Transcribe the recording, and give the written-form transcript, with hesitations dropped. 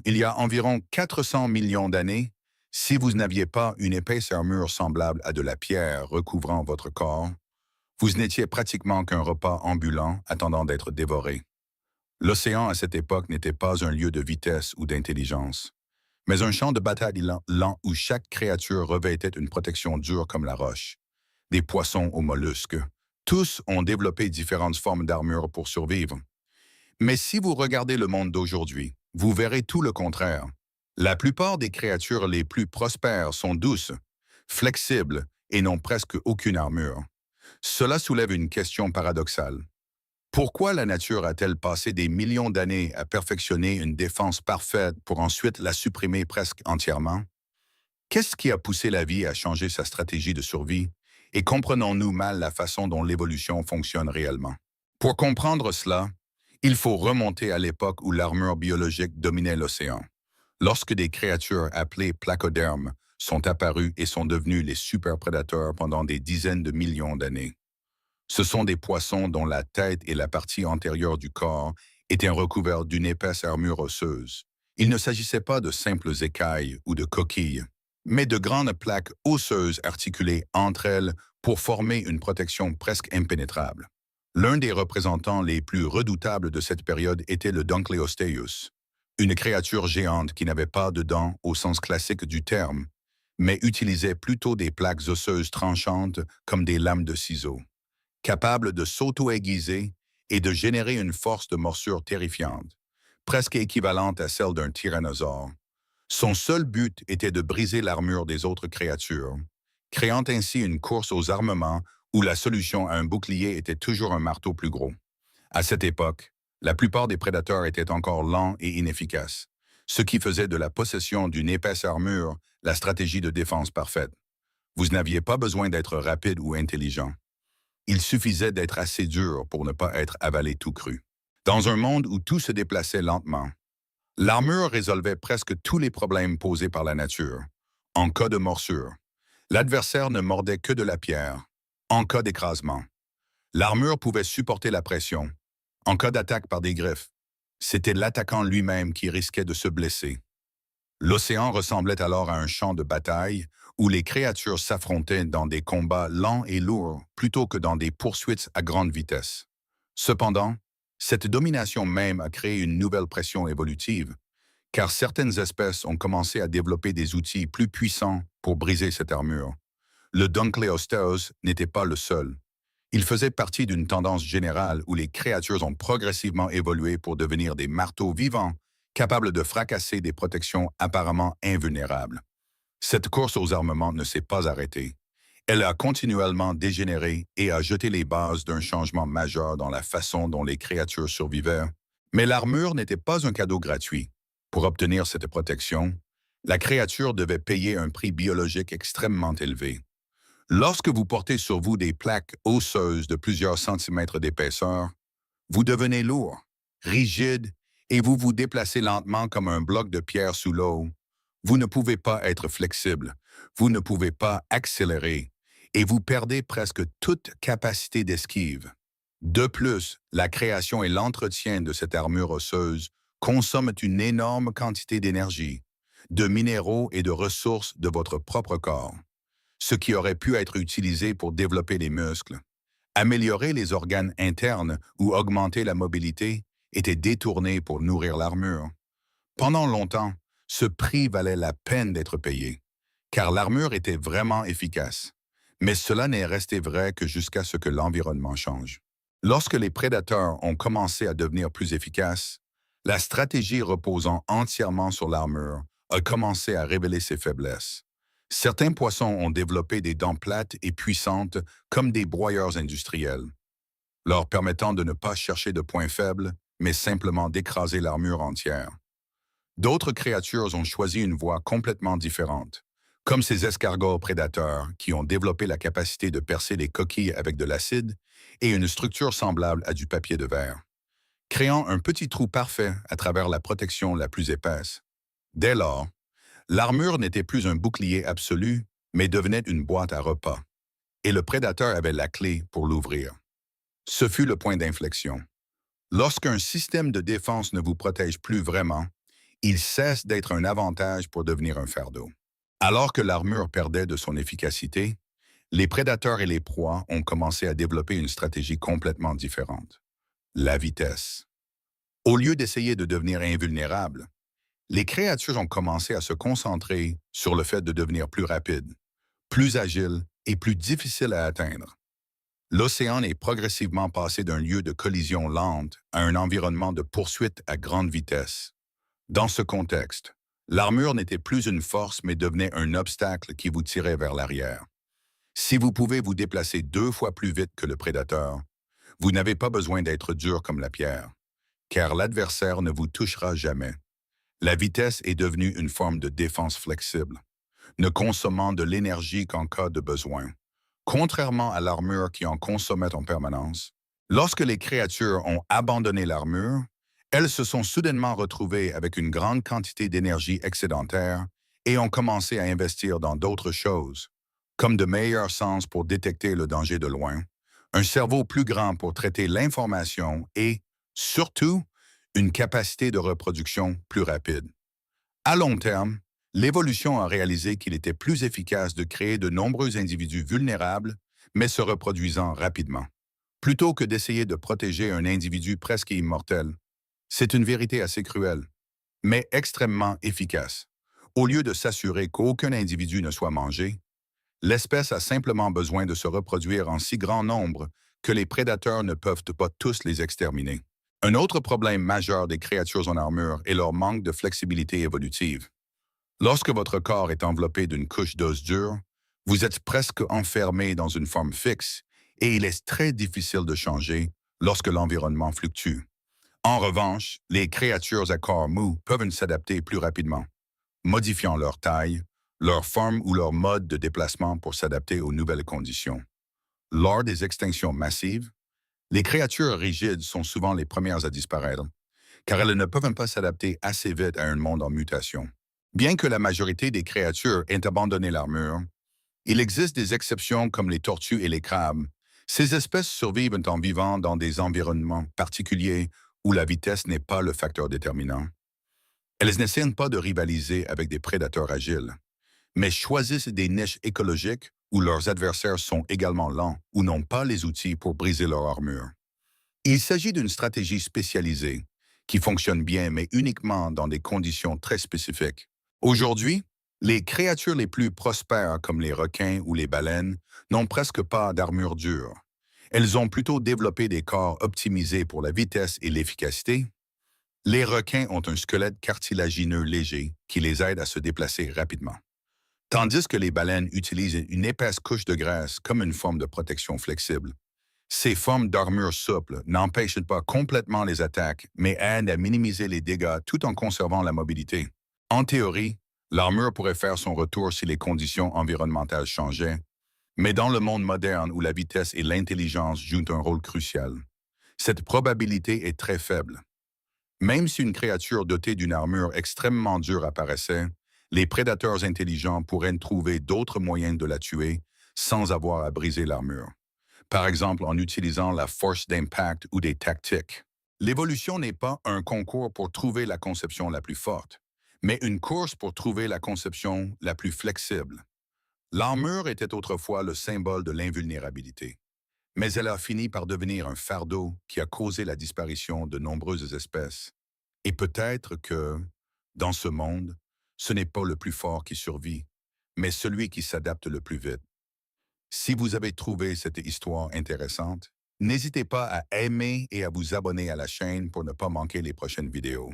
Il y a environ 400 millions d'années, si vous n'aviez pas une épaisse armure semblable à de la pierre recouvrant votre corps, vous n'étiez pratiquement qu'un repas ambulant attendant d'être dévoré. L'océan à cette époque n'était pas un lieu de vitesse ou d'intelligence, mais un champ de bataille lent où chaque créature revêtait une protection dure comme la roche. Des poissons aux mollusques. Tous ont développé différentes formes d'armure pour survivre. Mais si vous regardez le monde d'aujourd'hui, vous verrez tout le contraire. La plupart des créatures les plus prospères sont douces, flexibles et n'ont presque aucune armure. Cela soulève une question paradoxale. Pourquoi la nature a-t-elle passé des millions d'années à perfectionner une défense parfaite pour ensuite la supprimer presque entièrement? Qu'est-ce qui a poussé la vie à changer sa stratégie de survie? Et comprenons-nous mal la façon dont l'évolution fonctionne réellement? Pour comprendre cela, il faut remonter à l'époque où l'armure biologique dominait l'océan. Lorsque des créatures appelées placodermes sont apparues et sont devenues les superprédateurs pendant des dizaines de millions d'années. Ce sont des poissons dont la tête et la partie antérieure du corps étaient recouvertes d'une épaisse armure osseuse. Il ne s'agissait pas de simples écailles ou de coquilles, mais de grandes plaques osseuses articulées entre elles pour former une protection presque impénétrable. L'un des représentants les plus redoutables de cette période était le Dunkleosteus, une créature géante qui n'avait pas de dents au sens classique du terme, mais utilisait plutôt des plaques osseuses tranchantes comme des lames de ciseaux, capable de s'auto-aiguiser et de générer une force de morsure terrifiante, presque équivalente à celle d'un tyrannosaure. Son seul but était de briser l'armure des autres créatures, créant ainsi une course aux armements où la solution à un bouclier était toujours un marteau plus gros. À cette époque, la plupart des prédateurs étaient encore lents et inefficaces, ce qui faisait de la possession d'une épaisse armure la stratégie de défense parfaite. Vous n'aviez pas besoin d'être rapide ou intelligent. Il suffisait d'être assez dur pour ne pas être avalé tout cru. Dans un monde où tout se déplaçait lentement, l'armure résolvait presque tous les problèmes posés par la nature. En cas de morsure, l'adversaire ne mordait que de la pierre. En cas d'écrasement, l'armure pouvait supporter la pression. En cas d'attaque par des griffes, c'était l'attaquant lui-même qui risquait de se blesser. L'océan ressemblait alors à un champ de bataille où les créatures s'affrontaient dans des combats lents et lourds plutôt que dans des poursuites à grande vitesse. Cependant, cette domination même a créé une nouvelle pression évolutive, car certaines espèces ont commencé à développer des outils plus puissants pour briser cette armure. Le Dunkleosteus n'était pas le seul. Il faisait partie d'une tendance générale où les créatures ont progressivement évolué pour devenir des marteaux vivants, capables de fracasser des protections apparemment invulnérables. Cette course aux armements ne s'est pas arrêtée. Elle a continuellement dégénéré et a jeté les bases d'un changement majeur dans la façon dont les créatures survivaient. Mais l'armure n'était pas un cadeau gratuit. Pour obtenir cette protection, la créature devait payer un prix biologique extrêmement élevé. Lorsque vous portez sur vous des plaques osseuses de plusieurs centimètres d'épaisseur, vous devenez lourd, rigide, et vous vous déplacez lentement comme un bloc de pierre sous l'eau. Vous ne pouvez pas être flexible, vous ne pouvez pas accélérer, et vous perdez presque toute capacité d'esquive. De plus, la création et l'entretien de cette armure osseuse consomment une énorme quantité d'énergie, de minéraux et de ressources de votre propre corps, ce qui aurait pu être utilisé pour développer les muscles. Améliorer les organes internes ou augmenter la mobilité était détourné pour nourrir l'armure. Pendant longtemps, ce prix valait la peine d'être payé, car l'armure était vraiment efficace. Mais cela n'est resté vrai que jusqu'à ce que l'environnement change. Lorsque les prédateurs ont commencé à devenir plus efficaces, la stratégie reposant entièrement sur l'armure a commencé à révéler ses faiblesses. Certains poissons ont développé des dents plates et puissantes comme des broyeurs industriels, leur permettant de ne pas chercher de points faibles, mais simplement d'écraser l'armure entière. D'autres créatures ont choisi une voie complètement différente, comme ces escargots prédateurs qui ont développé la capacité de percer les coquilles avec de l'acide et une structure semblable à du papier de verre, créant un petit trou parfait à travers la protection la plus épaisse. Dès lors, l'armure n'était plus un bouclier absolu, mais devenait une boîte à repas, et le prédateur avait la clé pour l'ouvrir. Ce fut le point d'inflexion. Lorsqu'un système de défense ne vous protège plus vraiment, il cesse d'être un avantage pour devenir un fardeau. Alors que l'armure perdait de son efficacité, les prédateurs et les proies ont commencé à développer une stratégie complètement différente: la vitesse. Au lieu d'essayer de devenir invulnérables, les créatures ont commencé à se concentrer sur le fait de devenir plus rapides, plus agiles et plus difficiles à atteindre. L'océan est progressivement passé d'un lieu de collision lente à un environnement de poursuite à grande vitesse. Dans ce contexte, l'armure n'était plus une force mais devenait un obstacle qui vous tirait vers l'arrière. Si vous pouvez vous déplacer 2 fois plus vite que le prédateur, vous n'avez pas besoin d'être dur comme la pierre, car l'adversaire ne vous touchera jamais. La vitesse est devenue une forme de défense flexible, ne consommant de l'énergie qu'en cas de besoin. Contrairement à l'armure qui en consommait en permanence, lorsque les créatures ont abandonné l'armure, elles se sont soudainement retrouvées avec une grande quantité d'énergie excédentaire et ont commencé à investir dans d'autres choses, comme de meilleurs sens pour détecter le danger de loin, un cerveau plus grand pour traiter l'information et, surtout, une capacité de reproduction plus rapide. À long terme, l'évolution a réalisé qu'il était plus efficace de créer de nombreux individus vulnérables, mais se reproduisant rapidement, plutôt que d'essayer de protéger un individu presque immortel. C'est une vérité assez cruelle, mais extrêmement efficace. Au lieu de s'assurer qu'aucun individu ne soit mangé, l'espèce a simplement besoin de se reproduire en si grand nombre que les prédateurs ne peuvent pas tous les exterminer. Un autre problème majeur des créatures en armure est leur manque de flexibilité évolutive. Lorsque votre corps est enveloppé d'une couche d'os dur, vous êtes presque enfermé dans une forme fixe et il est très difficile de changer lorsque l'environnement fluctue. En revanche, les créatures à corps mou peuvent s'adapter plus rapidement, modifiant leur taille, leur forme ou leur mode de déplacement pour s'adapter aux nouvelles conditions. Lors des extinctions massives, les créatures rigides sont souvent les premières à disparaître, car elles ne peuvent pas s'adapter assez vite à un monde en mutation. Bien que la majorité des créatures aient abandonné l'armure, il existe des exceptions comme les tortues et les crabes. Ces espèces survivent en vivant dans des environnements particuliers où la vitesse n'est pas le facteur déterminant. Elles n'essaient pas de rivaliser avec des prédateurs agiles, mais choisissent des niches écologiques où leurs adversaires sont également lents ou n'ont pas les outils pour briser leur armure. Il s'agit d'une stratégie spécialisée qui fonctionne bien, mais uniquement dans des conditions très spécifiques. Aujourd'hui, les créatures les plus prospères, comme les requins ou les baleines, n'ont presque pas d'armure dure. Elles ont plutôt développé des corps optimisés pour la vitesse et l'efficacité. Les requins ont un squelette cartilagineux léger qui les aide à se déplacer rapidement, tandis que les baleines utilisent une épaisse couche de graisse comme une forme de protection flexible. Ces formes d'armure souple n'empêchent pas complètement les attaques, mais aident à minimiser les dégâts tout en conservant la mobilité. En théorie, l'armure pourrait faire son retour si les conditions environnementales changeaient, mais dans le monde moderne où la vitesse et l'intelligence jouent un rôle crucial, cette probabilité est très faible. Même si une créature dotée d'une armure extrêmement dure apparaissait, les prédateurs intelligents pourraient trouver d'autres moyens de la tuer sans avoir à briser l'armure, par exemple en utilisant la force d'impact ou des tactiques. L'évolution n'est pas un concours pour trouver la conception la plus forte, mais une course pour trouver la conception la plus flexible. L'armure était autrefois le symbole de l'invulnérabilité, mais elle a fini par devenir un fardeau qui a causé la disparition de nombreuses espèces. Et peut-être que, dans ce monde, ce n'est pas le plus fort qui survit, mais celui qui s'adapte le plus vite. Si vous avez trouvé cette histoire intéressante, n'hésitez pas à aimer et à vous abonner à la chaîne pour ne pas manquer les prochaines vidéos.